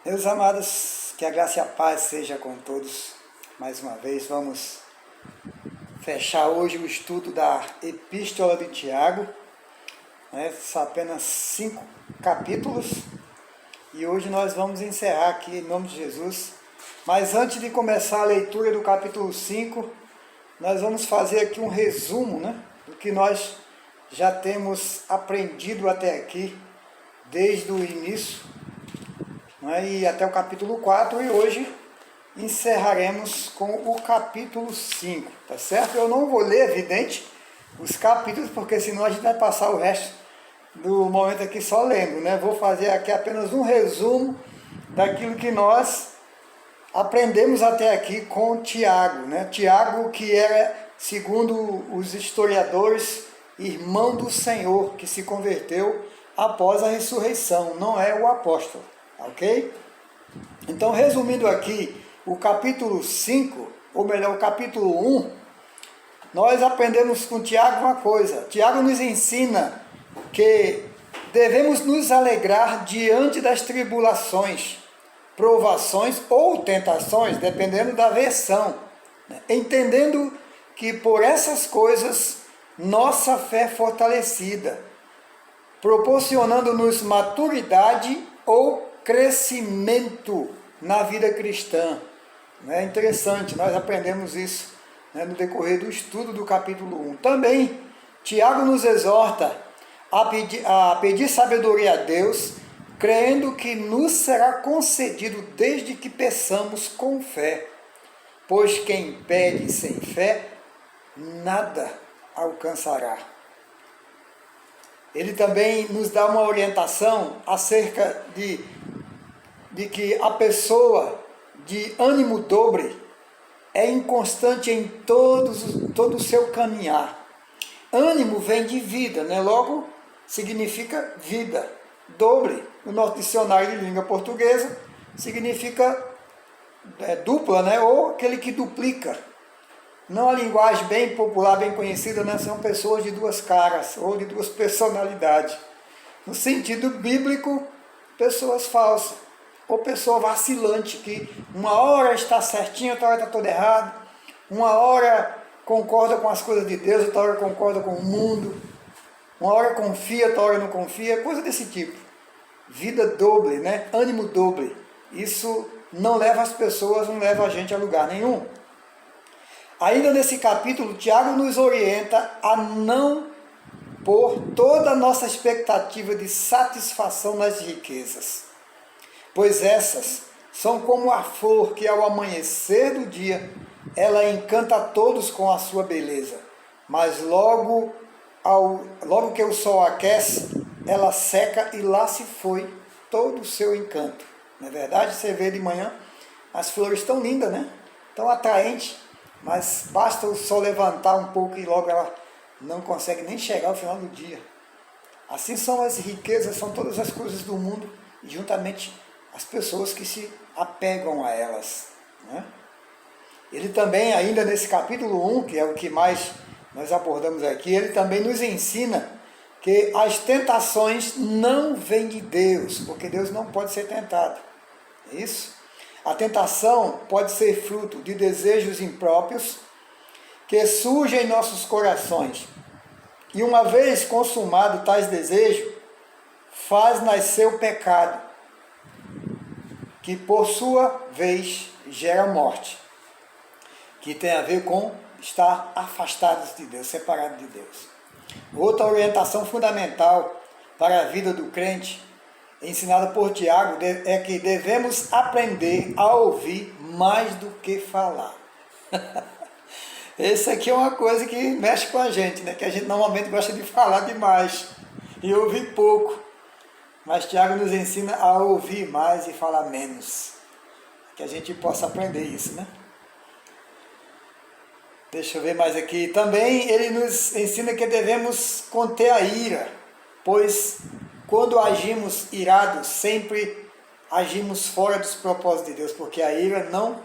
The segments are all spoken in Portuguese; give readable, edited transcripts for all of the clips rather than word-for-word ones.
Meus amados, que a graça e a paz seja com todos. Mais uma vez, vamos fechar hoje o estudo da Epístola de Tiago. São apenas 5 capítulos. E hoje nós vamos encerrar aqui em nome de Jesus. Mas antes de começar a leitura do capítulo 5, nós vamos fazer aqui um resumo, do que nós já temos aprendido até aqui, desde o início, e até o capítulo 4, e hoje encerraremos com o capítulo 5, tá certo? Eu não vou ler, evidente, os capítulos, porque senão a gente vai passar o resto do momento aqui só lendo, Vou fazer aqui apenas um resumo daquilo que nós aprendemos até aqui com Tiago, Tiago, que era, segundo os historiadores, irmão do Senhor, que se converteu após a ressurreição, não é o apóstolo. Ok? Então, resumindo aqui, o capítulo 5, ou melhor, o capítulo 1, nós aprendemos com Tiago uma coisa. Tiago nos ensina que devemos nos alegrar diante das tribulações, provações ou tentações, dependendo da versão, entendendo que por essas coisas nossa fé é fortalecida, proporcionando-nos maturidade ou crescimento na vida cristã. É interessante, nós aprendemos isso no decorrer do estudo do capítulo 1. Também, Tiago nos exorta a pedir sabedoria a Deus, crendo que nos será concedido desde que peçamos com fé. Pois quem pede sem fé, nada alcançará. Ele também nos dá uma orientação acerca de que a pessoa de ânimo dobre é inconstante em todo o seu caminhar. Ânimo vem de vida, logo significa vida. Dobre, no nosso dicionário de língua portuguesa, significa dupla, ou aquele que duplica. Não a linguagem bem popular, bem conhecida, são pessoas de duas caras ou de duas personalidades. No sentido bíblico, pessoas falsas. Ou pessoa vacilante, que uma hora está certinha, outra hora está toda errada, uma hora concorda com as coisas de Deus, outra hora concorda com o mundo, uma hora confia, outra hora não confia, coisa desse tipo. Vida doble, ânimo doble. Isso não leva as pessoas, não leva a gente a lugar nenhum. Ainda nesse capítulo, Tiago nos orienta a não pôr toda a nossa expectativa de satisfação nas riquezas, pois essas são como a flor que ao amanhecer do dia, ela encanta a todos com a sua beleza, mas logo que o sol aquece, ela seca e lá se foi todo o seu encanto. Não é verdade? Você vê de manhã, as flores tão lindas, tão atraentes, mas basta o sol levantar um pouco e logo ela não consegue nem chegar ao final do dia. Assim são as riquezas, são todas as coisas do mundo, e juntamente as pessoas que se apegam a elas. Ele também, ainda nesse capítulo 1, que é o que mais nós abordamos aqui, ele também nos ensina que as tentações não vêm de Deus, porque Deus não pode ser tentado. É isso? A tentação pode ser fruto de desejos impróprios que surgem em nossos corações. E uma vez consumado tais desejos, faz nascer o pecado, que por sua vez gera morte, que tem a ver com estar afastados de Deus, separados de Deus. Outra orientação fundamental para a vida do crente, ensinada por Tiago, é que devemos aprender a ouvir mais do que falar. Essa aqui é uma coisa que mexe com a gente, que a gente normalmente gosta de falar demais e ouvir pouco. Mas Tiago nos ensina a ouvir mais e falar menos. Que a gente possa aprender isso, Deixa eu ver mais aqui. Também ele nos ensina que devemos conter a ira, pois quando agimos irados, sempre agimos fora dos propósitos de Deus, porque a ira não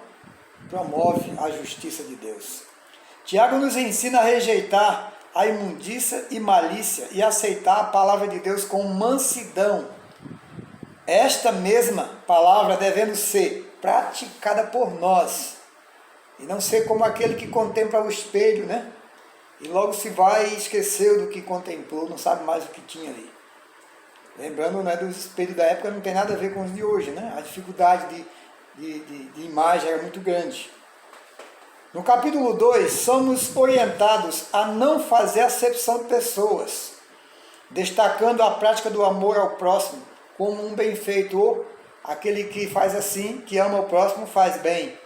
promove a justiça de Deus. Tiago nos ensina a rejeitar a imundícia e malícia e aceitar a palavra de Deus com mansidão, esta mesma palavra devendo ser praticada por nós, e não ser como aquele que contempla o espelho, né? E logo se vai e esqueceu do que contemplou, não sabe mais o que tinha ali. Lembrando, né, dos espelhos da época não tem nada a ver com os de hoje, né? A dificuldade de imagem era muito grande. No capítulo 2, somos orientados a não fazer acepção de pessoas, destacando a prática do amor ao próximo como um benfeitor. Aquele que faz assim, que ama o próximo, faz bem.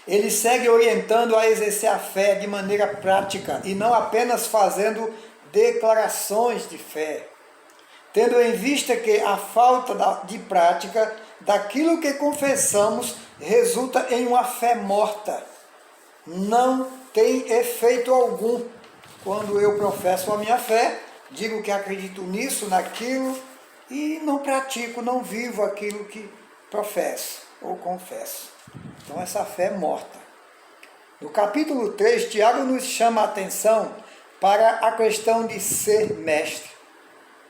Ele segue orientando a exercer a fé de maneira prática e não apenas fazendo declarações de fé, tendo em vista que a falta de prática daquilo que confessamos resulta em uma fé morta. Não tem efeito algum. Quando eu professo a minha fé, digo que acredito nisso, naquilo, e não pratico, não vivo aquilo que professo ou confesso. Então essa fé é morta. No capítulo 3, Tiago nos chama a atenção para a questão de ser mestre,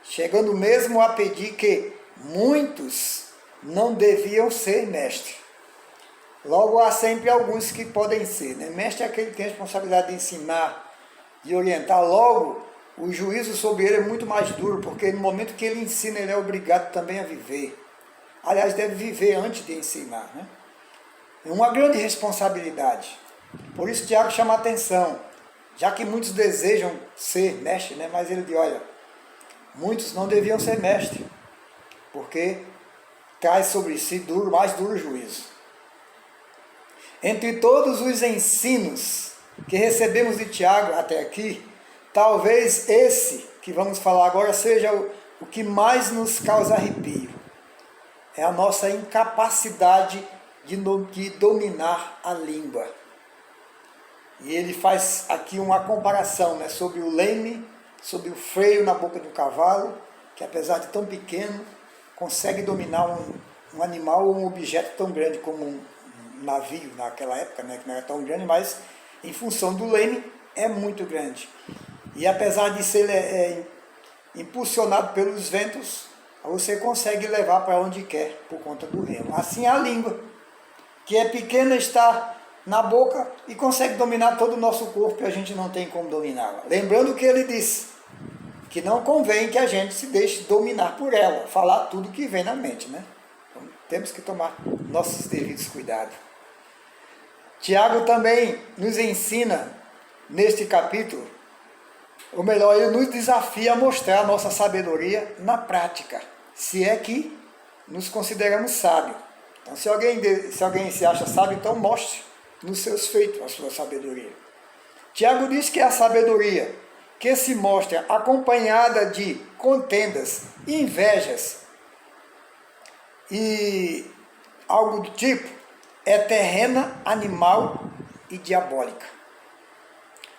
chegando mesmo a pedir que muitos não deviam ser mestre. Logo, há sempre alguns que podem ser, né? Mestre é aquele que tem a responsabilidade de ensinar, de orientar. Logo, o juízo sobre ele é muito mais duro, porque no momento que ele ensina, ele é obrigado também a viver. Aliás, deve viver antes de ensinar, né? É uma grande responsabilidade. Por isso, Tiago chama a atenção, já que muitos desejam ser mestre, né? Mas ele diz, olha, muitos não deviam ser mestre, porque traz sobre si mais duro juízo. Entre todos os ensinos que recebemos de Tiago até aqui, talvez esse que vamos falar agora seja o que mais nos causa arrepio. É a nossa incapacidade de dominar a língua. E ele faz aqui uma comparação, né, sobre o leme, sobre o freio na boca do cavalo, que apesar de tão pequeno, consegue dominar um animal ou um objeto tão grande como um navio naquela época, né, que não era tão grande, mas em função do leme é muito grande. E apesar de ser impulsionado pelos ventos, você consegue levar para onde quer por conta do remo. Assim a língua, que é pequena, está na boca e consegue dominar todo o nosso corpo e a gente não tem como dominá-la. Lembrando que ele disse que não convém que a gente se deixe dominar por ela, falar tudo que vem na mente, né? Então, temos que tomar nossos devidos cuidados. Tiago também nos ensina, neste capítulo, ou melhor, ele nos desafia a mostrar a nossa sabedoria na prática, se é que nos consideramos sábios. Então, se alguém se acha sábio, então mostre nos seus feitos a sua sabedoria. Tiago diz que a sabedoria que se mostra acompanhada de contendas, invejas e algo do tipo, é terrena, animal e diabólica.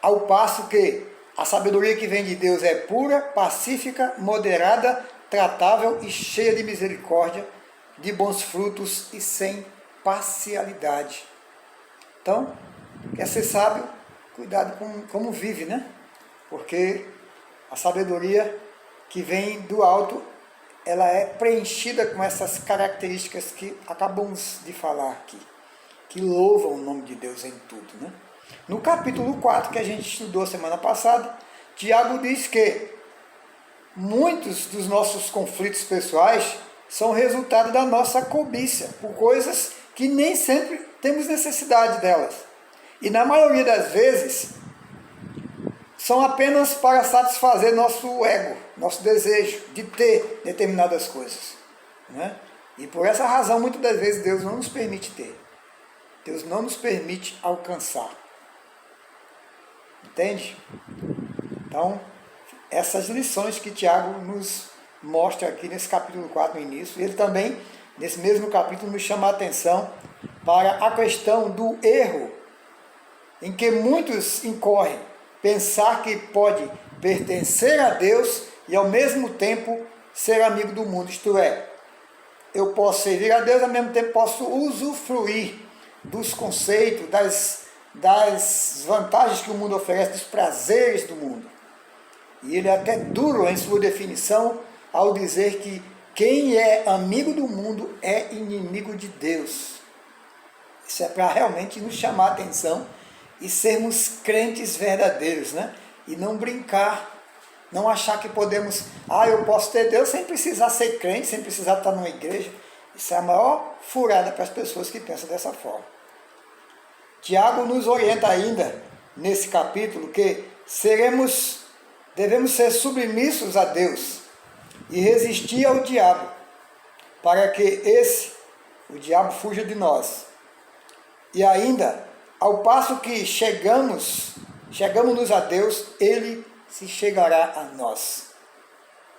Ao passo que a sabedoria que vem de Deus é pura, pacífica, moderada, tratável e cheia de misericórdia, de bons frutos e sem parcialidade. Então, quer ser sábio, cuidado com como vive, né? Porque a sabedoria que vem do alto, ela é preenchida com essas características que acabamos de falar aqui, que louvam o nome de Deus em tudo, né? No capítulo 4, que a gente estudou semana passada, Tiago diz que muitos dos nossos conflitos pessoais são resultado da nossa cobiça, por coisas que nem sempre temos necessidade delas. E na maioria das vezes, são apenas para satisfazer nosso ego, nosso desejo de ter determinadas coisas, né? E por essa razão, muitas das vezes, Deus não nos permite ter. Deus não nos permite alcançar. Entende? Então, essas lições que Tiago nos mostra aqui nesse capítulo 4 no início, ele também, nesse mesmo capítulo, nos chama a atenção para a questão do erro, em que muitos incorrem, pensar que pode pertencer a Deus e ao mesmo tempo ser amigo do mundo, isto é, eu posso servir a Deus, ao mesmo tempo posso usufruir dos conceitos, das vantagens que o mundo oferece, dos prazeres do mundo. E ele é até duro em sua definição ao dizer que quem é amigo do mundo é inimigo de Deus. Isso é para realmente nos chamar a atenção e sermos crentes verdadeiros, né? E não brincar, não achar que podemos, eu posso ter Deus sem precisar ser crente, sem precisar estar numa igreja. Isso é a maior furada para as pessoas que pensam dessa forma. Tiago nos orienta ainda, nesse capítulo, que devemos ser submissos a Deus e resistir ao diabo, para que o diabo, fuja de nós. E ainda, ao passo que chegamos a Deus, ele se chegará a nós.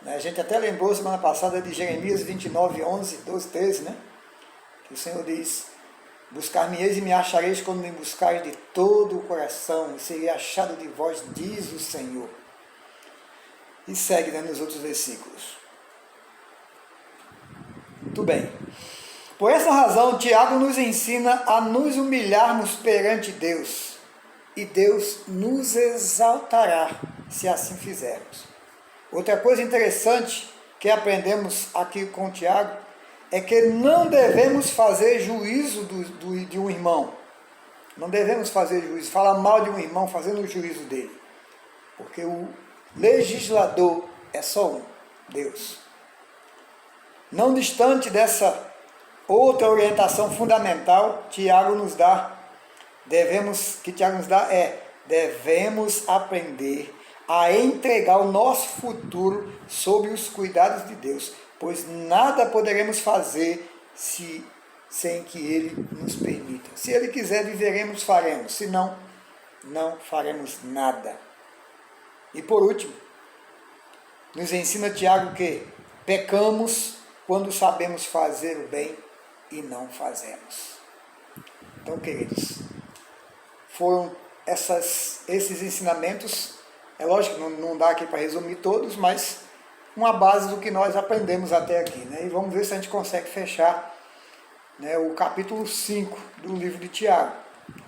A gente até lembrou semana passada de Jeremias 29, 11, 12, 13, né? Que o Senhor diz: buscar-me-eis e me achareis quando me buscareis de todo o coração, e serei achado de vós, diz o Senhor. E segue, né, nos outros versículos. Muito bem. Por essa razão, Tiago nos ensina a nos humilharmos perante Deus, e Deus nos exaltará se assim fizermos. Outra coisa interessante que aprendemos aqui com Tiago é que não devemos fazer juízo de um irmão. Não devemos fazer juízo, falar mal de um irmão fazendo o juízo dele. Porque o legislador é só um, Deus. Não distante dessa outra orientação fundamental, Tiago nos dá, devemos aprender a entregar o nosso futuro sob os cuidados de Deus, pois nada poderemos fazer sem que Ele nos permita. Se Ele quiser, viveremos, faremos, se não, não faremos nada. E por último, nos ensina Tiago que pecamos quando sabemos fazer o bem e não fazemos. Então, queridos, foram esses ensinamentos. É lógico que não dá aqui para resumir todos, mas uma base do que nós aprendemos até aqui, né? E vamos ver se a gente consegue fechar, né, o capítulo 5 do livro de Tiago,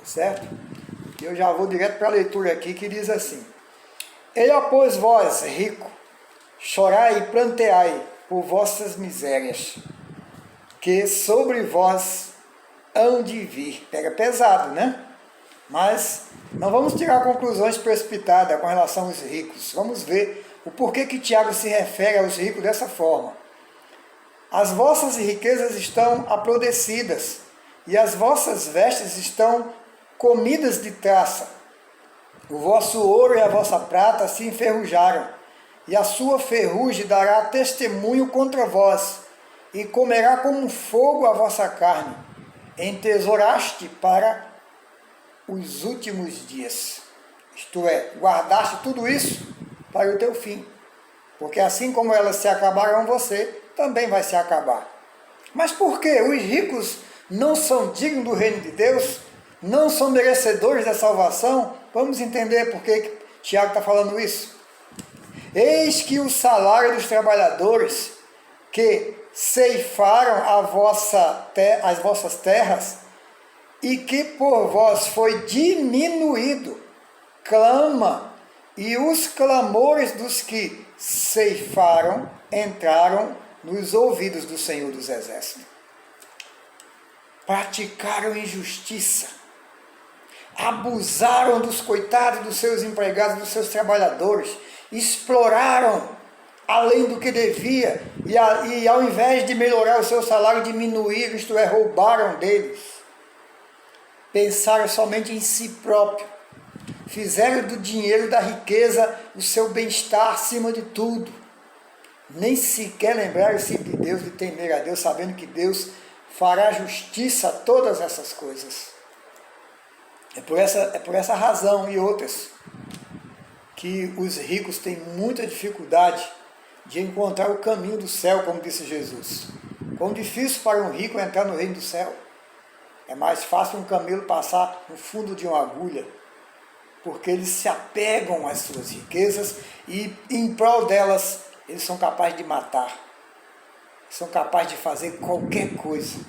certo? E eu já vou direto para a leitura aqui, que diz assim: Ele, pois, vós, rico, chorai e planteai por vossas misérias, que sobre vós hão de vir. Pega pesado, né? Mas não vamos tirar conclusões precipitadas com relação aos ricos. Vamos ver o porquê que Tiago se refere aos ricos dessa forma. As vossas riquezas estão aprodecidas, e as vossas vestes estão comidas de traça. O vosso ouro e a vossa prata se enferrujaram, e a sua ferrugem dará testemunho contra vós, e comerá como fogo a vossa carne. Entesouraste para os últimos dias. Isto é, guardaste tudo isso para o teu fim. Porque assim como elas se acabaram, você também vai se acabar. Mas por que os ricos não são dignos do reino de Deus? Não são merecedores da salvação? Vamos entender por que Tiago está falando isso. Eis que o salário dos trabalhadores que ceifaram as vossas terras e que por vós foi diminuído, clama, e os clamores dos que ceifaram entraram nos ouvidos do Senhor dos Exércitos. Praticaram injustiça, abusaram dos coitados dos seus empregados, dos seus trabalhadores, exploraram além do que devia, e ao invés de melhorar o seu salário, diminuíram, isto é, roubaram deles. Pensaram somente em si próprio, fizeram do dinheiro, da riqueza, o seu bem-estar acima de tudo. Nem sequer lembraram-se de Deus, de temer a Deus, sabendo que Deus fará justiça a todas essas coisas. É por essa razão e outras que os ricos têm muita dificuldade de encontrar o caminho do céu, como disse Jesus. Quão difícil para um rico entrar no reino do céu. É mais fácil um camelo passar no fundo de uma agulha, porque eles se apegam às suas riquezas e, em prol delas, eles são capazes de matar, são capazes de fazer qualquer coisa.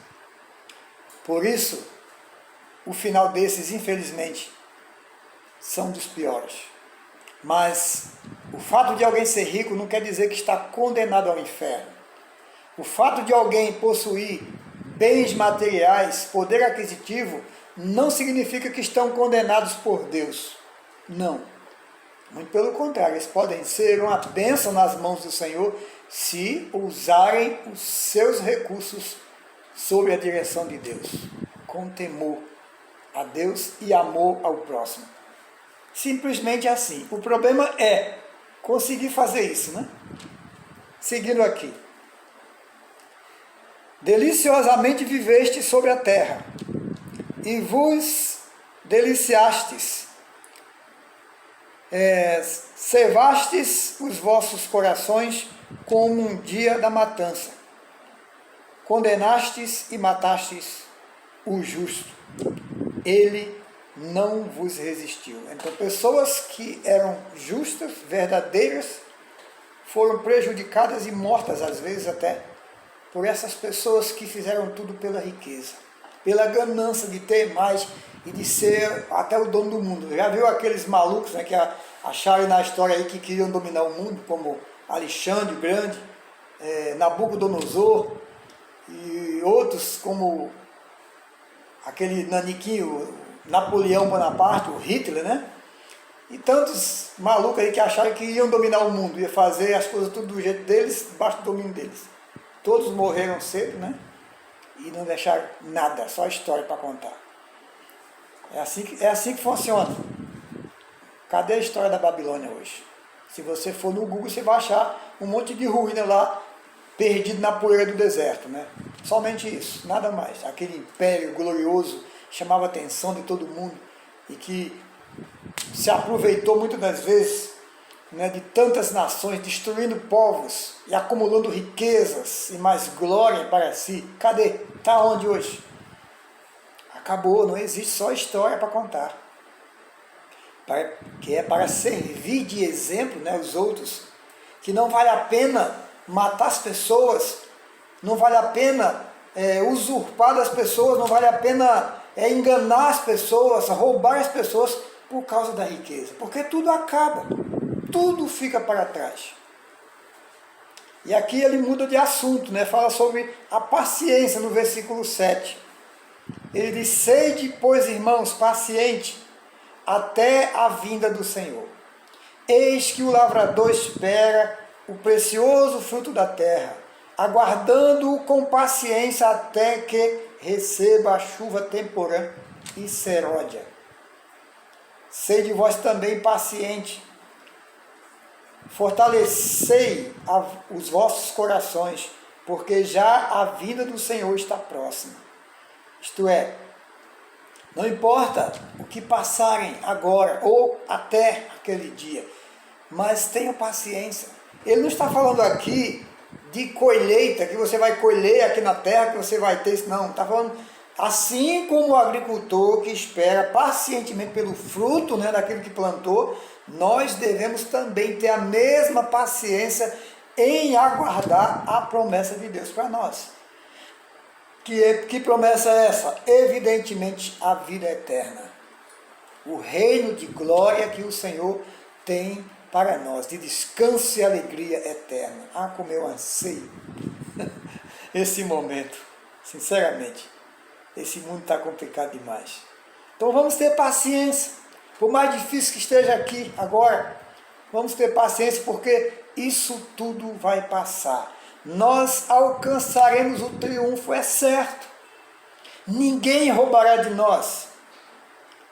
Por isso, o final desses, infelizmente, são dos piores. Mas o fato de alguém ser rico não quer dizer que está condenado ao inferno. O fato de alguém possuir bens materiais, poder aquisitivo, não significa que estão condenados por Deus. Não. Muito pelo contrário, eles podem ser uma bênção nas mãos do Senhor se usarem os seus recursos sob a direção de Deus, com temor a Deus e amor ao próximo. Simplesmente assim. O problema é conseguir fazer isso, né? Seguindo aqui. Deliciosamente viveste sobre a terra, e vos deliciastes, cevastes os vossos corações como um dia da matança. Condenastes e matastes o justo. Ele não vos resistiu. Então, pessoas que eram justas, verdadeiras, foram prejudicadas e mortas, às vezes até, por essas pessoas que fizeram tudo pela riqueza, pela ganância de ter mais e de ser até o dono do mundo. Já viu aqueles malucos, né, que acharam na história aí que queriam dominar o mundo, como Alexandre o Grande, Nabucodonosor e outros como aquele naniquinho, Napoleão Bonaparte, o Hitler, né? E tantos malucos aí que acharam que iam dominar o mundo, ia fazer as coisas tudo do jeito deles, debaixo do domínio deles. Todos morreram cedo, né? E não deixaram nada, só história para contar. É assim que funciona. Cadê a história da Babilônia hoje? Se você for no Google, você vai achar um monte de ruína lá, perdido na poeira do deserto, né? Somente isso, nada mais. Aquele império glorioso chamava a atenção de todo mundo e que se aproveitou muitas das vezes, né, de tantas nações, destruindo povos e acumulando riquezas e mais glória para si. Cadê? Está onde hoje? Acabou, não existe só história para contar. Que é para servir de exemplo, né, os outros, que não vale a pena matar as pessoas, não vale a pena usurpar das pessoas, não vale a pena enganar as pessoas, roubar as pessoas por causa da riqueza, porque tudo acaba, tudo fica para trás. E aqui ele muda de assunto, né? Fala sobre a paciência no versículo 7. Ele diz: sede, pois, irmãos, paciente até a vinda do Senhor. Eis que o lavrador espera o precioso fruto da terra, aguardando-o com paciência até que receba a chuva temporã e seródia. Sede vós também paciente, fortalecei os vossos corações, porque já a vinda do Senhor está próxima. Isto é, não importa o que passarem agora ou até aquele dia, mas tenha paciência. Ele não está falando aqui de colheita, que você vai colher aqui na terra, que você vai ter isso, não. Está falando assim como o agricultor que espera pacientemente pelo fruto, né, daquilo que plantou, nós devemos também ter a mesma paciência em aguardar a promessa de Deus para nós. Que promessa é essa? Evidentemente, a vida eterna. O reino de glória que o Senhor tem para nós, de descanso e alegria eterna. Ah, como eu anseio esse momento, sinceramente. Esse mundo está complicado demais. Então vamos ter paciência. Por mais difícil que esteja aqui agora, vamos ter paciência, porque isso tudo vai passar. Nós alcançaremos o triunfo, é certo. Ninguém roubará de nós.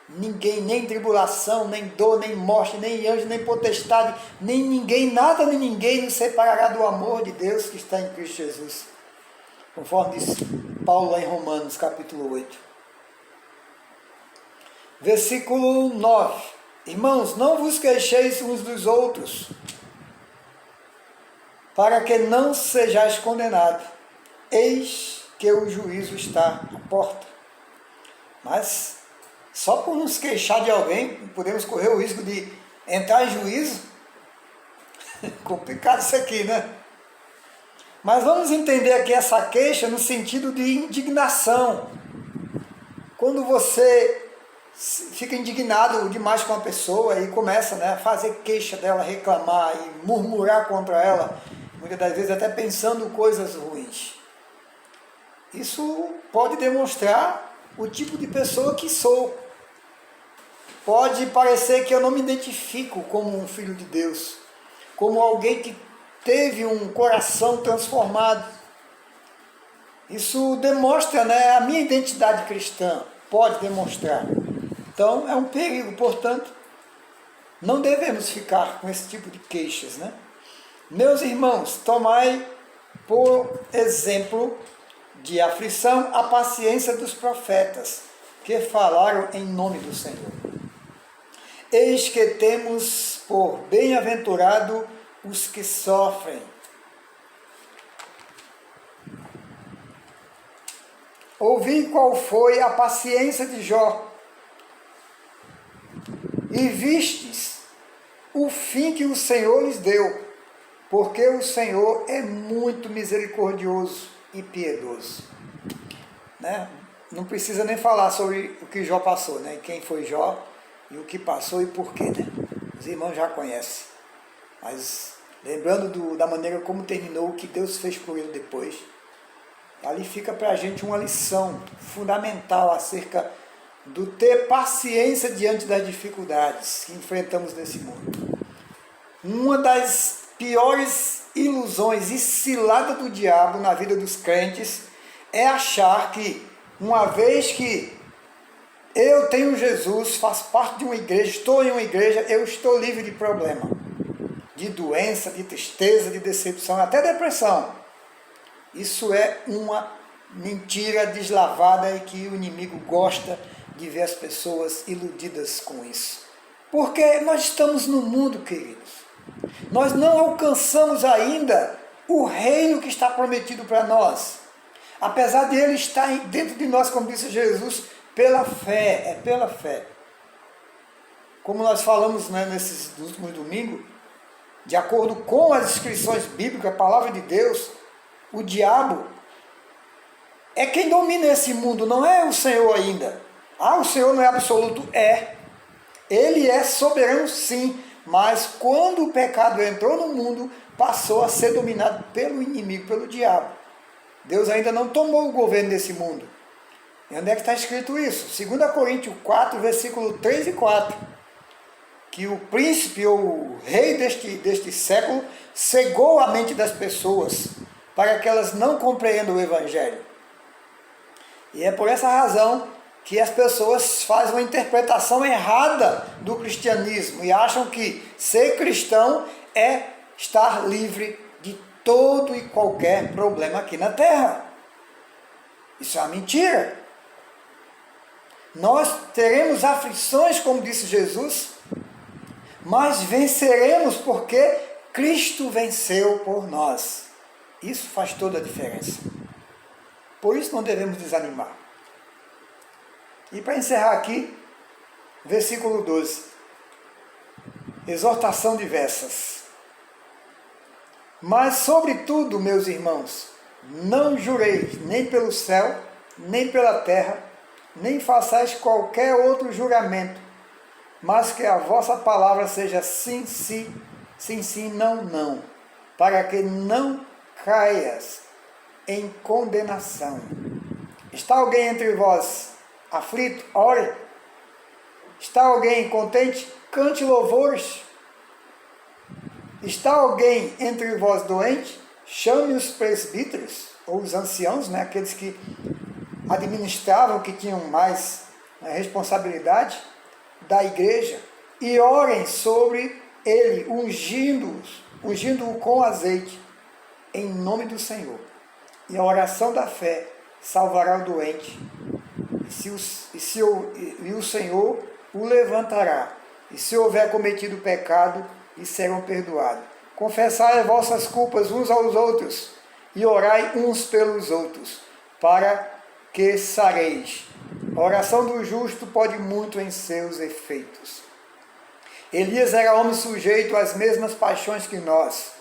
Ninguém, nem tribulação, nem dor, nem morte, nem anjo, nem potestade, nem ninguém, nada nem ninguém nos separará do amor de Deus que está em Cristo Jesus. Conforme diz Paulo lá em Romanos, capítulo 8. Versículo 9. Irmãos, não vos queixeis uns dos outros, para que não sejais condenados. Eis que o juízo está à porta. Mas, só por nos queixar de alguém, podemos correr o risco de entrar em juízo? Complicado isso aqui, né? Mas vamos entender aqui essa queixa no sentido de indignação. Quando você fica indignado demais com uma pessoa e começa, né, a fazer queixa dela, reclamar e murmurar contra ela, muitas das vezes até pensando coisas ruins. Isso pode demonstrar o tipo de pessoa que sou. Pode parecer que eu não me identifico como um filho de Deus, como alguém que teve um coração transformado. Isso demonstra, né, a minha identidade cristã, pode demonstrar. Então é um perigo, portanto, não devemos ficar com esse tipo de queixas, né? Meus irmãos, tomai por exemplo de aflição a paciência dos profetas, que falaram em nome do Senhor. Eis que temos por bem-aventurado os que sofrem. Ouvi qual foi a paciência de Jó, e vistes o fim que o Senhor lhes deu, porque o Senhor é muito misericordioso e piedoso. Né? Não precisa nem falar sobre o que Jó passou, né? Quem foi Jó e o que passou e por quê, né? Os irmãos já conhecem. Mas lembrando da maneira como terminou, o que Deus fez por ele depois, ali fica para a gente uma lição fundamental acerca do ter paciência diante das dificuldades que enfrentamos nesse mundo. Uma das piores ilusões e ciladas do diabo na vida dos crentes é achar que, uma vez que eu tenho Jesus, faço parte de uma igreja, estou em uma igreja, eu estou livre de problema, de doença, de tristeza, de decepção, até depressão. Isso é uma mentira deslavada e que o inimigo gosta de ver as pessoas iludidas com isso. Porque nós estamos no mundo, queridos. Nós não alcançamos ainda o reino que está prometido para nós. Apesar de ele estar dentro de nós, como disse Jesus, pela fé, é pela fé. Como nós falamos, né, nesses últimos domingos, de acordo com as inscrições bíblicas, a palavra de Deus, o diabo é quem domina esse mundo, não é o Senhor ainda. Ah, o Senhor não é absoluto? É. Ele é soberano, sim, mas quando o pecado entrou no mundo, passou a ser dominado pelo inimigo, pelo diabo. Deus ainda não tomou o governo desse mundo. E onde é que está escrito isso? 2 Coríntios 4, versículo 3 e 4. Que o príncipe ou o rei deste século cegou a mente das pessoas para que elas não compreendam o Evangelho. E é por essa razão que as pessoas fazem uma interpretação errada do cristianismo e acham que ser cristão é estar livre de todo e qualquer problema aqui na terra. Isso é uma mentira. Nós teremos aflições, como disse Jesus, mas venceremos porque Cristo venceu por nós. Isso faz toda a diferença. Por isso não devemos desanimar. E para encerrar aqui, versículo 12. Exortação diversas. Mas sobretudo, meus irmãos, não jureis nem pelo céu, nem pela terra, nem façais qualquer outro juramento, mas que a vossa palavra seja sim, sim, sim, sim, não, não, para que não caias em condenação. Está alguém entre vós aflito? Ore. Está alguém contente? Cante louvores. Está alguém entre vós doente? Chame os presbíteros, ou os anciãos, né, aqueles que administravam, que tinham mais responsabilidade da igreja, e orem sobre ele, ungindo-o com azeite, em nome do Senhor. E a oração da fé salvará o doente, e o Senhor o levantará. E se houver cometido pecado, e serão perdoados. Confessai as vossas culpas uns aos outros, e orai uns pelos outros, para que sareis. A oração do justo pode muito em seus efeitos. Elias era homem sujeito às mesmas paixões que nós,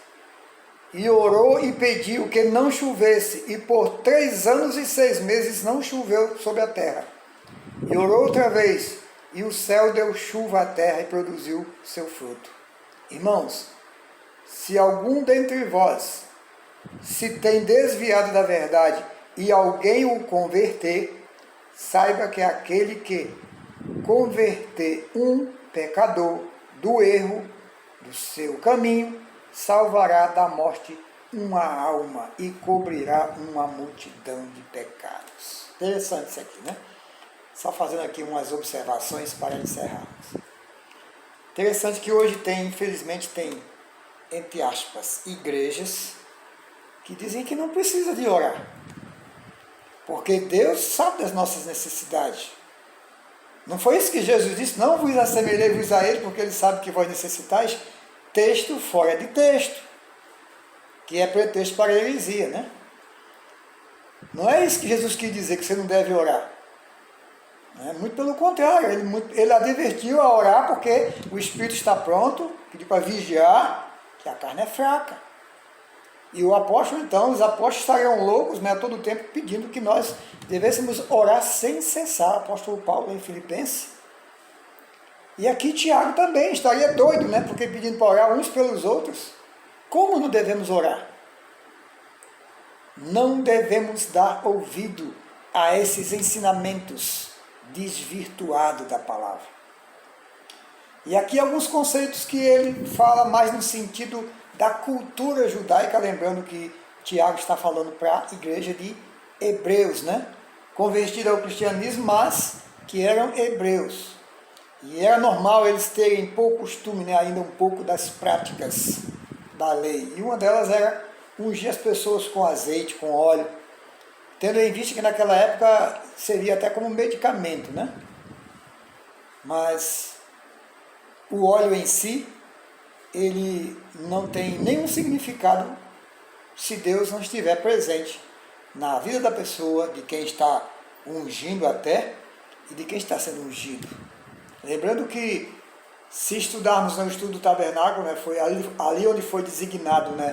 e orou e pediu que não chovesse, e por 3 anos e 6 meses não choveu sobre a terra. E orou outra vez, e o céu deu chuva à terra e produziu seu fruto. Irmãos, se algum dentre vós se tem desviado da verdade e alguém o converter, saiba que é aquele que converter um pecador do erro do seu caminho, salvará da morte uma alma e cobrirá uma multidão de pecados. Interessante isso aqui, né? Só fazendo aqui umas observações para encerrarmos. Interessante que hoje tem, infelizmente, tem, entre aspas, igrejas que dizem que não precisa de orar. Porque Deus sabe das nossas necessidades. Não foi isso que Jesus disse? Não vos assemelhei-vos a Ele, porque Ele sabe que vós necessitais. Texto fora de texto, que é pretexto para a heresia, né? Não é isso que Jesus quis dizer, que você não deve orar. Muito pelo contrário, ele advertiu a orar porque o espírito está pronto, pediu para vigiar, que a carne é fraca. E o apóstolo, então, os apóstolos estariam loucos, né, a todo tempo pedindo que nós devêssemos orar sem cessar. O apóstolo Paulo em Filipenses. E aqui Tiago também estaria doido, né, porque pedindo para orar uns pelos outros. Como não devemos orar? Não devemos dar ouvido a esses ensinamentos desvirtuados da palavra. E aqui alguns conceitos que ele fala mais no sentido da cultura judaica, lembrando que Tiago está falando para a igreja de hebreus, né? Convertidos ao cristianismo, mas que eram hebreus. E era normal eles terem pouco costume, né, ainda um pouco das práticas da lei. E uma delas era ungir as pessoas com azeite, com óleo, tendo em vista que naquela época seria até como um medicamento, né? Mas o óleo em si, ele não tem nenhum significado se Deus não estiver presente na vida da pessoa, de quem está ungindo até, e de quem está sendo ungido. Lembrando que, se estudarmos no estudo do tabernáculo, né, foi ali onde foi designado, né,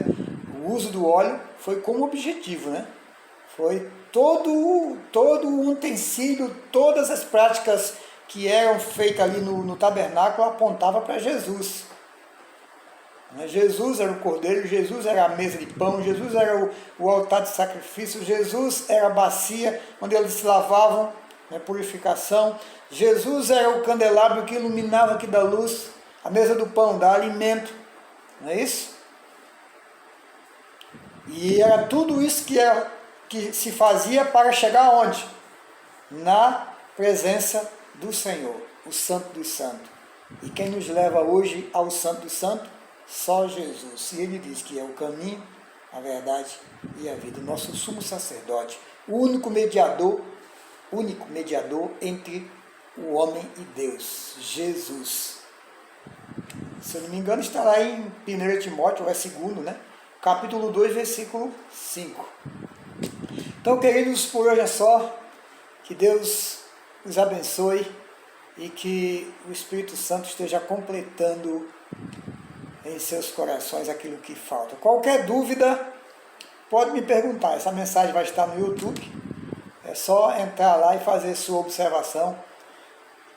o uso do óleo, foi como objetivo, né? Foi todo o utensílio, todas as práticas que eram feitas ali no tabernáculo apontava para Jesus. Jesus era o cordeiro, Jesus era a mesa de pão, Jesus era o altar de sacrifício, Jesus era a bacia onde eles se lavavam, né, purificação. Jesus era o candelabro que iluminava, que dá luz, a mesa do pão, dá alimento, não é isso? E era tudo isso que se fazia para chegar aonde? Na presença do Senhor, o Santo dos Santos. E quem nos leva hoje ao Santo dos Santos? Só Jesus. E ele diz que é o caminho, a verdade e a vida. O nosso sumo sacerdote, o único mediador entre o homem e Deus, Jesus. Se eu não me engano, está lá em 1 Timóteo, é 2, né? Capítulo 2, versículo 5. Então, queridos, por hoje é só. Que Deus os abençoe e que o Espírito Santo esteja completando em seus corações aquilo que falta. Qualquer dúvida, pode me perguntar. Essa mensagem vai estar no YouTube. É só entrar lá e fazer sua observação,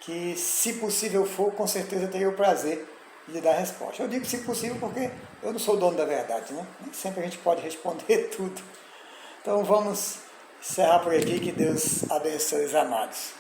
que, se possível for, com certeza teria o prazer de lhe dar resposta. Eu digo se possível porque eu não sou dono da verdade, né? Nem sempre a gente pode responder tudo. Então vamos encerrar por aqui. Que Deus abençoe os amados.